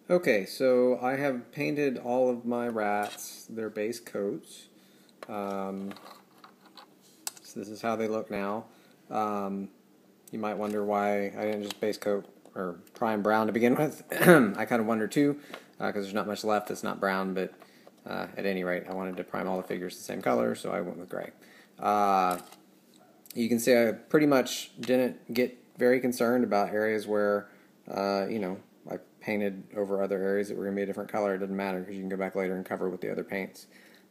Okay, so I have painted all of my rats their base coats. Um, so this is how they look now. Um, you might wonder why I didn't just base coat or prime brown to begin with. I kind of wonder too, because there's not much left that's not brown, but at any rate, I wanted to prime all the figures the same color, so I went with gray. You can see I pretty much didn't get very concerned about areas where, I painted over other areas that were going to be a different color. It doesn't matter because you can go back later and cover with the other paints.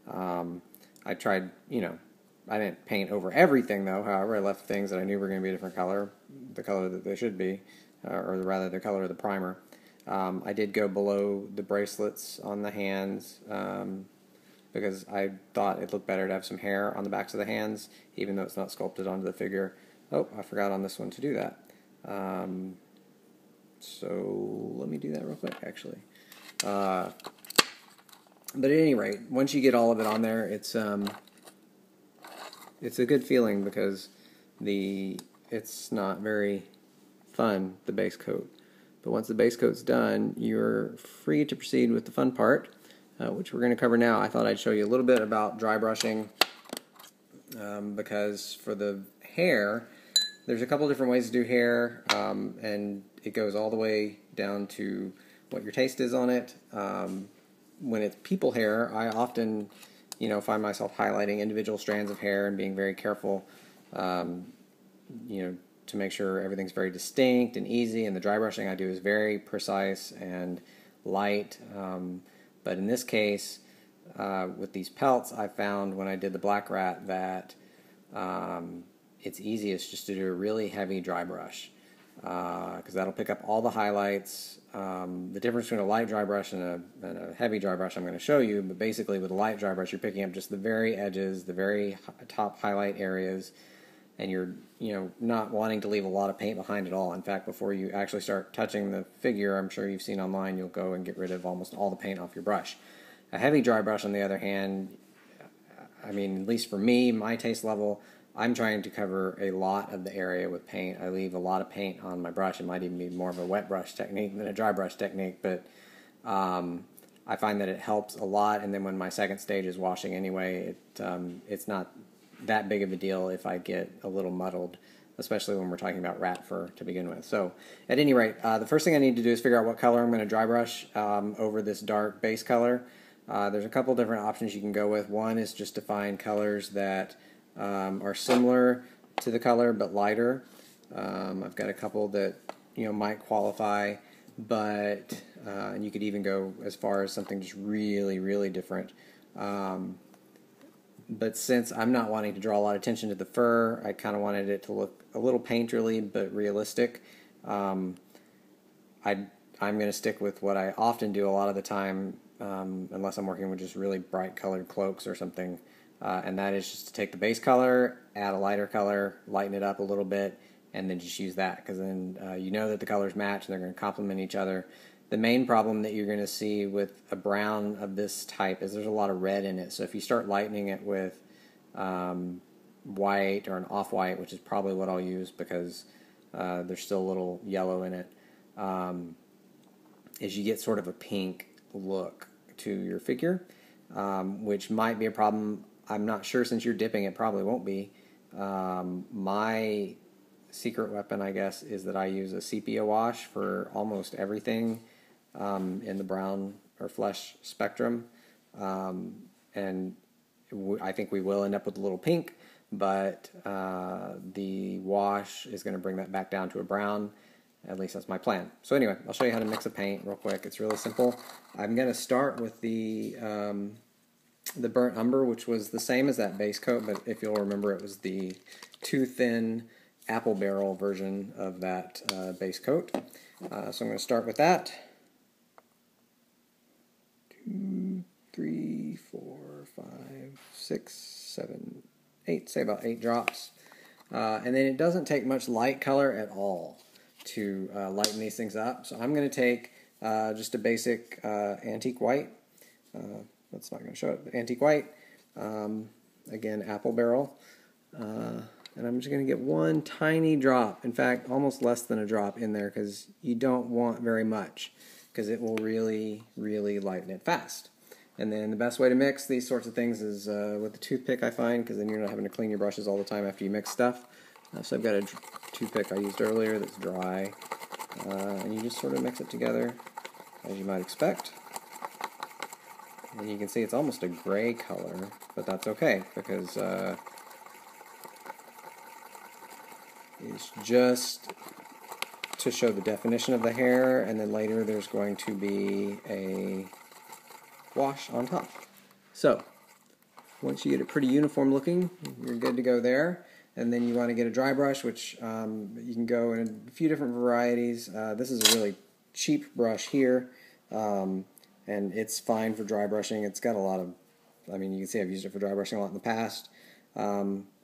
I tried, I didn't paint over everything though. However, I left things that I knew were going to be a different color, the color that they should be, or rather the color of the primer. I did go below the bracelets on the hands because I thought it looked better to have some hair on the backs of the hands, even though it's not sculpted onto the figure. Oh, I forgot on this one to do that. So let me do that real quick, actually. But at any rate, once you get all of it on there, it's a good feeling because it's not very fun, the base coat. But once the base coat's done, you're free to proceed with the fun part, which we're going to cover now. I thought I'd show you a little bit about dry brushing because for the hair, there's a couple different ways to do hair, and it goes all the way down to what your taste is on it. When it's people hair, I often, find myself highlighting individual strands of hair and being very careful, to make sure everything's very distinct and easy. And the dry brushing I do is very precise and light. But in this case, with these pelts, I found when I did the black rat that it's easiest just to do a really heavy dry brush because that'll pick up all the highlights. The difference between a light dry brush and a heavy dry brush I'm going to show you, but basically with a light dry brush you're picking up just the very edges, the very top highlight areas, and you're not wanting to leave a lot of paint behind at all. In fact, before you actually start touching the figure, I'm sure you've seen online, you'll go and get rid of almost all the paint off your brush. A heavy dry brush, on the other hand, at least for me, my taste level, I'm trying to cover a lot of the area with paint. I leave a lot of paint on my brush. It might even be more of a wet brush technique than a dry brush technique, but I find that it helps a lot. And then when my second stage is washing anyway, it's not that big of a deal if I get a little muddled, especially when we're talking about rat fur to begin with. So at any rate, the first thing I need to do is figure out what color I'm going to dry brush over this dark base color. There's a couple different options you can go with. One is just to find colors that are similar to the color but lighter. I've got a couple that might qualify, but and you could even go as far as something just really, really different. But since I'm not wanting to draw a lot of attention to the fur, I kind of wanted it to look a little painterly but realistic. I'm going to stick with what I often do a lot of the time, unless I'm working with just really bright colored cloaks or something. And that is just to take the base color, add a lighter color, lighten it up a little bit, and then just use that, because then you know that the colors match and they're going to complement each other. The main problem that you're going to see with a brown of this type is there's a lot of red in it. So if you start lightening it with white or an off-white, which is probably what I'll use because there's still a little yellow in it, is you get sort of a pink look to your figure, which might be a problem. I'm not sure, since you're dipping, it probably won't be. My secret weapon, I guess, is that I use a sepia wash for almost everything in the brown or flesh spectrum. And I think we will end up with a little pink, but the wash is going to bring that back down to a brown. At least that's my plan. So anyway, I'll show you how to mix a paint real quick. It's really simple. I'm going to start with the burnt umber, which was the same as that base coat, but if you'll remember, it was the too thin apple barrel version of that base coat. So I'm going to start with that. 2, 3, 4, 5, 6, 7, 8, say about 8 drops. And then it doesn't take much light color at all to lighten these things up. So I'm going to take just a basic antique white. That's not going to show it, but antique white. Again, apple barrel. And I'm just going to get one tiny drop, in fact, almost less than a drop in there, because you don't want very much. because it will really, really lighten it fast. And then the best way to mix these sorts of things is with a toothpick, I find, because then you're not having to clean your brushes all the time after you mix stuff. So I've got a toothpick I used earlier that's dry, and you just sort of mix it together as you might expect. And you can see it's almost a gray color, but that's okay because it's just to show the definition of the hair, and then later there's going to be a wash on top. So once you get it pretty uniform looking, you're good to go there. And then you want to get a dry brush, which you can go in a few different varieties. This is a really cheap brush here, and it's fine for dry brushing. It's got a lot of, I mean, you can see I've used it for dry brushing a lot in the past.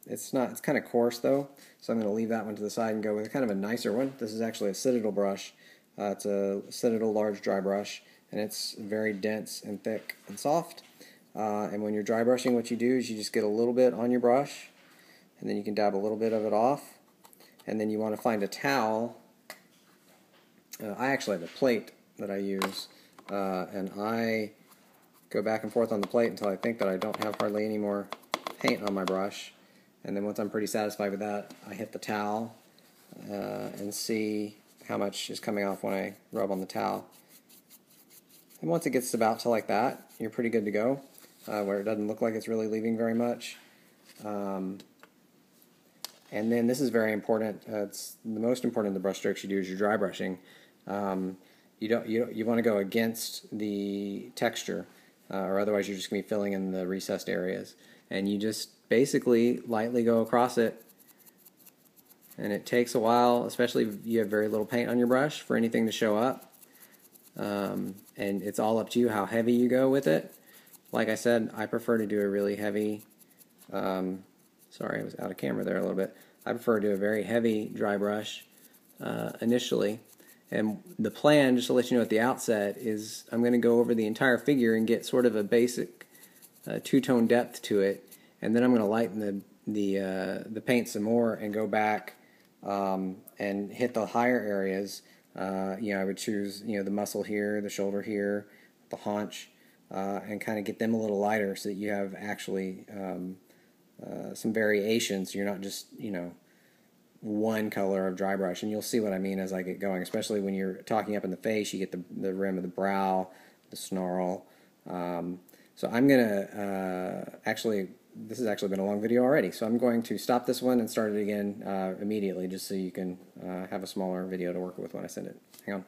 It's kind of coarse though, so I'm going to leave that one to the side and go with kind of a nicer one. This is actually a Citadel brush. It's a Citadel large dry brush, and it's very dense and thick and soft. And when you're dry brushing, what you do is you just get a little bit on your brush, and then you can dab a little bit of it off, and then you want to find a towel. I actually have a plate that I use, and I go back and forth on the plate until I think that I don't have hardly any more paint on my brush, and then once I'm pretty satisfied with that, I hit the towel and see how much is coming off when I rub on the towel. And once it gets about to like that, you're pretty good to go, where it doesn't look like it's really leaving very much. And then this is very important. It's the most important of the brush strokes you do is your dry brushing. You want to go against the texture, or otherwise you're just going to be filling in the recessed areas. And you just basically lightly go across it. And it takes a while, especially if you have very little paint on your brush, for anything to show up. And it's all up to you how heavy you go with it. Like I said, I prefer to do a really heavy, sorry, I was out of camera there a little bit. I prefer to do a very heavy dry brush initially. And the plan, just to let you know at the outset, is I'm going to go over the entire figure and get sort of a basic two-tone depth to it. And then I'm going to lighten the paint some more and go back and hit the higher areas. I would choose the muscle here, the shoulder here, the haunch, and kind of get them a little lighter so that you have actually some variations. You're not just one color of dry brush, and you'll see what I mean as I get going. Especially when you're talking up in the face, you get the rim of the brow, the snarl. So I'm gonna this has actually been a long video already, so I'm going to stop this one and start it again immediately, just so you can have a smaller video to work with when I send it. Hang on.